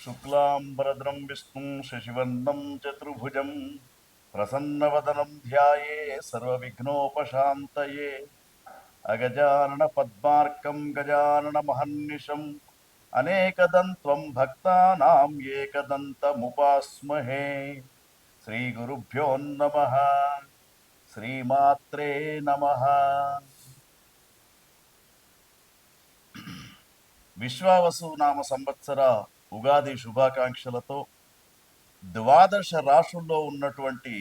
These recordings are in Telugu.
శుక్లాంబరద్రం విష్ణుం శశివర్ణం చతుర్భుజం ప్రసన్నవదనం ధ్యాయే సర్వవిఘ్నోపశాంతయే అగజానన పద్మార్కం గజానన మహర్నిశం అనేకదంత్వం భక్తానాం ఏకదంతముపాస్మహే. శ్రీ గురుభ్యో నమః. శ్రీమాత్రే నమః. విశ్వావసు నామ సంవత్సర ఉగాది శుభాకాంక్షలతో ద్వాదశ రాశుల్లో ఉన్నటువంటి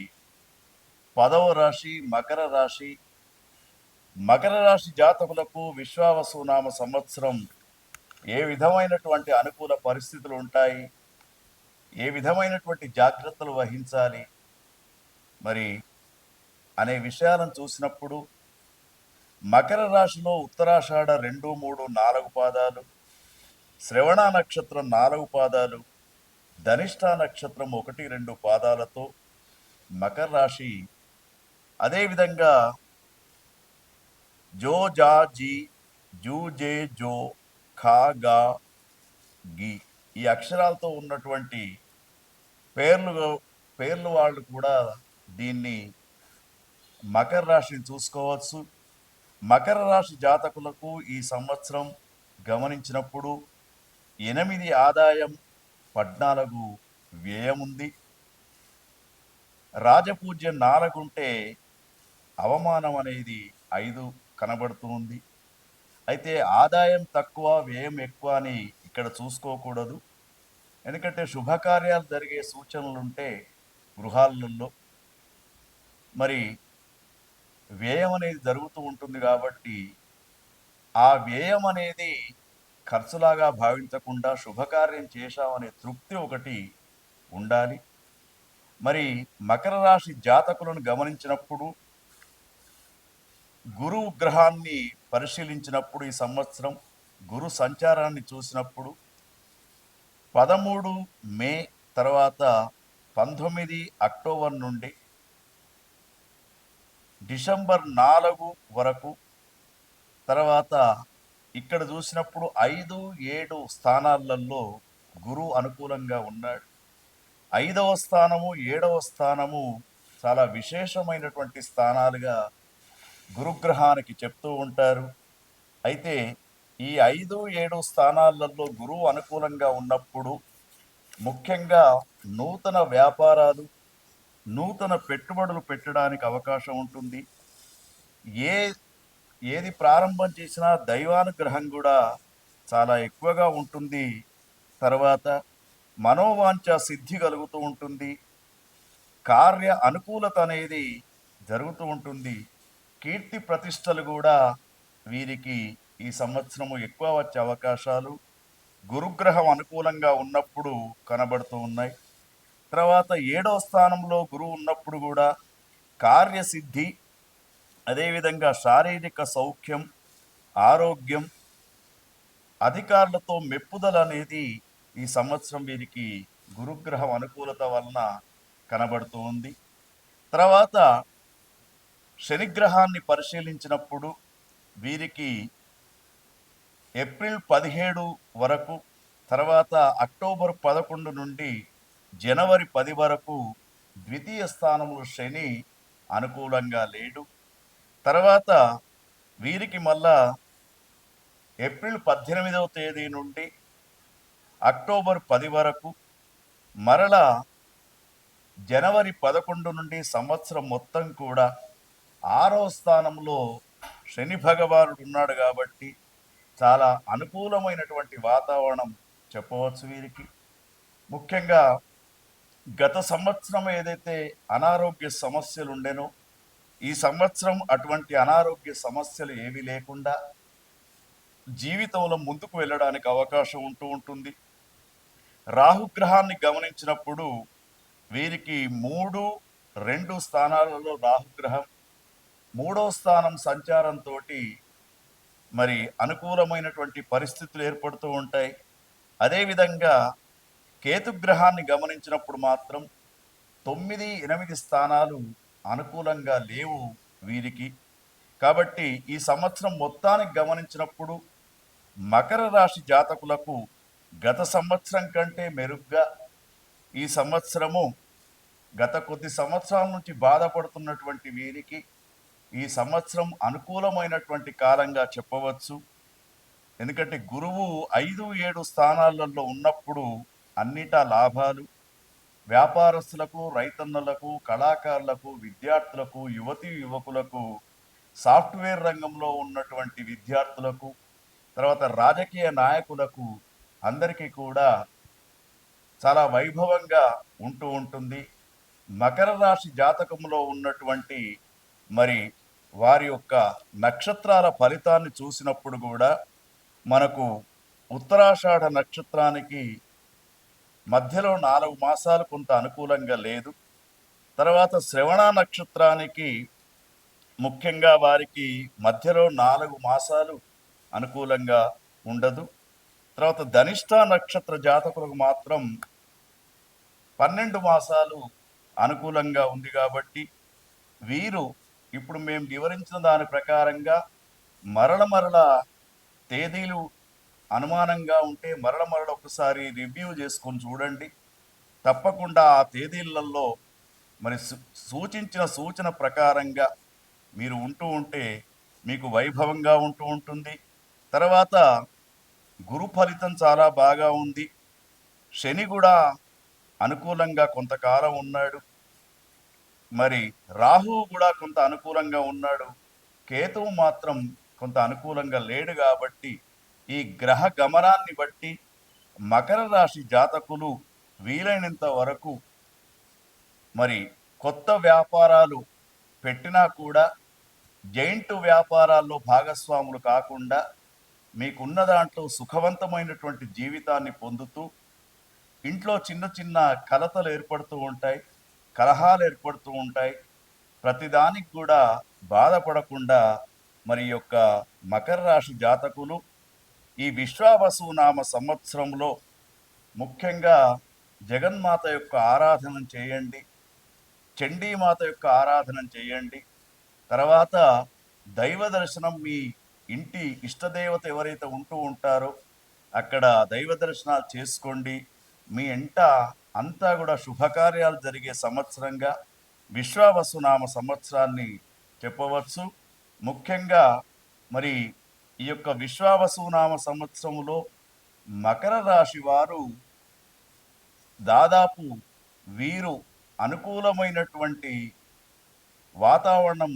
10వ రాశి మకర రాశి. మకర రాశి జాతకులకు విశ్వావసు నామ సంవత్సరం ఏ విధమైనటువంటి అనుకూల పరిస్థితులు ఉంటాయి, ఏ విధమైనటువంటి జాగ్రత్తలు వహించాలి మరి అనే విషయాలను చూసినప్పుడు మకర రాశిలో ఉత్తరాషాఢ 2, 3, 4 పాదాలు, శ్రవణ నక్షత్రం 4 పాదాలు, ధనిష్ట నక్షత్రం 1, 2 పాదాలతో మకర రాశి. అదేవిధంగా జో జా జీ జూ జే జో ఖా గా గి ఈ అక్షరాలతో ఉన్నటువంటి పేర్లు వాళ్ళు కూడా దీన్ని మకర రాశిని చూసుకోవచ్చు. మకర రాశి జాతకులకు ఈ సంవత్సరం గమనించినప్పుడు 8 ఆదాయం, 14 వ్యయం ఉంది. రాజపూజ్యం 4 ఉంటే అవమానం అనేది 5 కనబడుతుంది. అయితే ఆదాయం తక్కువ వ్యయం ఎక్కువ అని ఇక్కడ చూసుకోకూడదు. ఎందుకంటే శుభకార్యాలు జరిగే సూచనలు ఉంటే గృహాలలో మరి వ్యయం అనేది జరుగుతూ ఉంటుంది. కాబట్టి ఆ వ్యయం అనేది ఖర్చులాగా భావించకుండా శుభకార్యం చేశామనే తృప్తి ఒకటి ఉండాలి. మరి మకర రాశి జాతకులను గమనించినప్పుడు గురువు గ్రహాన్ని పరిశీలించినప్పుడు ఈ సంవత్సరం గురు సంచారాన్ని చూసినప్పుడు 13 మే తర్వాత 19 అక్టోబర్ నుండి డిసెంబర్ 4 వరకు, తర్వాత ఇక్కడ చూసినప్పుడు 5, 7 స్థానాలలో గురువు అనుకూలంగా ఉన్నాడు. 5వ స్థానము, 7వ స్థానము చాలా విశేషమైనటువంటి స్థానాలుగా గురుగ్రహానికి చెప్తూ ఉంటారు. అయితే ఈ 5, 7 స్థానాలలో గురువు అనుకూలంగా ఉన్నప్పుడు ముఖ్యంగా నూతన వ్యాపారాలు, నూతన పెట్టుబడులు పెట్టడానికి అవకాశం ఉంటుంది. ఏది ప్రారంభం చేసినా దైవానుగ్రహం కూడా చాలా ఎక్కువగా ఉంటుంది. తర్వాత మనోవాంఛ సిద్ధి కలుగుతూ ఉంటుంది. కార్య అనుకూలత అనేది జరుగుతూ ఉంటుంది. కీర్తి ప్రతిష్టలు కూడా వీరికి ఈ సంవత్సరము ఎక్కువ వచ్చే అవకాశాలు గురుగ్రహం అనుకూలంగా ఉన్నప్పుడు కనబడుతూ ఉన్నాయి. తర్వాత 7వ స్థానంలో గురువు ఉన్నప్పుడు కూడా కార్యసిద్ధి, అదేవిధంగా శారీరక సౌఖ్యం, ఆరోగ్యం, అధికారులతో మెప్పుదల అనేది ఈ సంవత్సరం వీరికి గురుగ్రహం అనుకూలత వలన కనబడుతూ ఉంది. తర్వాత శనిగ్రహాన్ని పరిశీలించినప్పుడు వీరికి ఏప్రిల్ 17 వరకు, తర్వాత అక్టోబర్ 11 నుండి జనవరి 10 వరకు ద్వితీయ స్థానంలో శని అనుకూలంగా లేడు. తర్వాత వీరికి మళ్ళా ఏప్రిల్ 18వ తేదీ నుండి అక్టోబర్ 10 వరకు, మరలా జనవరి 11 నుండి సంవత్సరం మొత్తం కూడా 6వ స్థానంలో శని భగవానుడు ఉన్నాడు. కాబట్టి చాలా అనుకూలమైనటువంటి వాతావరణం చెప్పవచ్చు వీరికి. ముఖ్యంగా గత సంవత్సరం ఏదైతే అనారోగ్య సమస్యలు ఉండేనో ఈ సంవత్సరం అటువంటి అనారోగ్య సమస్యలు ఏవి లేకుండా జీవితంలో ముందుకు వెళ్ళడానికి అవకాశం ఉంటూ ఉంటుంది. రాహుగ్రహాన్ని గమనించినప్పుడు వీరికి 3, 2 స్థానాలలో రాహుగ్రహం 3వ స్థానం సంచారంతో మరి అనుకూలమైనటువంటి పరిస్థితులు ఏర్పడుతూ ఉంటాయి. అదేవిధంగా కేతుగ్రహాన్ని గమనించినప్పుడు మాత్రం 9, 8 స్థానాలు అనుకూలంగా లేవు వీరికి. కాబట్టి ఈ సంవత్సరం మొత్తానికి గమనించినప్పుడు మకర రాశి జాతకులకు గత సంవత్సరం కంటే మెరుగ్గా ఈ సంవత్సరము గత కొద్ది సంవత్సరాల నుంచి బాధపడుతున్నటువంటి వీరికి ఈ సంవత్సరం అనుకూలమైనటువంటి కాలంగా చెప్పవచ్చు. ఎందుకంటే గురువు 5, 7 స్థానాలలో ఉన్నప్పుడు అన్నిటా లాభాలు. వ్యాపారస్తులకు, రైతన్నలకు, కళాకారులకు, విద్యార్థులకు, యువతీ యువకులకు, సాఫ్ట్వేర్ రంగంలో ఉన్నటువంటి విద్యార్థులకు, తర్వాత రాజకీయ నాయకులకు అందరికీ కూడా చాలా వైభవంగా ఉంటూ ఉంటుంది. మకర రాశి జాతకంలో ఉన్నటువంటి మరి వారి యొక్క నక్షత్రాల ఫలితాన్ని చూసినప్పుడు కూడా మనకు ఉత్తరాషాఢ నక్షత్రానికి మధ్యలో 4 మాసాలు కొంత అనుకూలంగా లేదు. తర్వాత శ్రవణ నక్షత్రానికి ముఖ్యంగా వారికి మధ్యలో 4 మాసాలు అనుకూలంగా ఉండదు. తర్వాత ధనిష్ట నక్షత్ర జాతకులకు మాత్రం 12 మాసాలు అనుకూలంగా ఉంది కాబట్టి వీరు ఇప్పుడు మేము వివరించిన దాని ప్రకారంగా మరల తేదీలు అనుమానంగా ఉంటే మరల ఒకసారి రివ్యూ చేసుకొని చూడండి. తప్పకుండా ఆ తేదీలలో మరి సూచించిన సూచన ప్రకారంగా మీరు ఉంటూ ఉంటే మీకు వైభవంగా ఉంటూ ఉంటుంది. తర్వాత గురు ఫలితం చాలా బాగా ఉంది. శని కూడా అనుకూలంగా కొంతకాలం ఉన్నాడు. మరి రాహువు కూడా కొంత అనుకూలంగా ఉన్నాడు. కేతువు మాత్రం కొంత అనుకూలంగా లేడు. కాబట్టి ఈ గ్రహ గమనాన్ని బట్టి మకర రాశి జాతకులు వీలైనంత వరకు మరి కొత్త వ్యాపారాలు పెట్టినా కూడా జైంట్ వ్యాపారాల్లో భాగస్వాములు కాకుండా మీకున్న దాంట్లో సుఖవంతమైనటువంటి జీవితాన్ని పొందుతూ ఇంట్లో చిన్న చిన్న కలతలు ఏర్పడుతూ ఉంటాయి, కలహాలు ఏర్పడుతూ ఉంటాయి. ప్రతిదానికి కూడా బాధపడకుండా మరి యొక్క మకర రాశి జాతకులు ఈ విశ్వావసునామ సంవత్సరంలో ముఖ్యంగా జగన్మాత యొక్క ఆరాధన చేయండి, చండీమాత యొక్క ఆరాధన చేయండి. తర్వాత దైవ దర్శనం, మీ ఇంటి ఇష్టదేవత ఎవరైతే ఉంటూ ఉంటారో అక్కడ దైవ దర్శనాలు చేసుకోండి. మీ ఇంట అంతా కూడా శుభకార్యాలు జరిగే సంవత్సరంగా విశ్వావసునామ సంవత్సరాన్ని చెప్పవచ్చు. ముఖ్యంగా మరి ఈ యొక్క విశ్వావసునామ సంవత్సరంలో మకర రాశి వారు దాదాపు వీరు అనుకూలమైనటువంటి వాతావరణం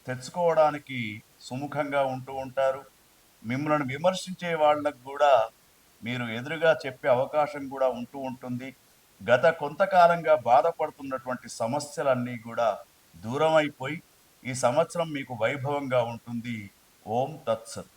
తెచ్చుకోవడానికి సుముఖంగా ఉంటూ ఉంటారు. మిమ్మల్ని విమర్శించే వాళ్ళకు కూడా మీరు ఎదురుగా చెప్పే అవకాశం కూడా ఉంటూ ఉంటుంది. గత కొంతకాలంగా బాధపడుతున్నటువంటి సమస్యలన్నీ కూడా దూరం అయిపోయి ఈ సంవత్సరం మీకు వైభవంగా ఉంటుంది. ఓం తత్సత్.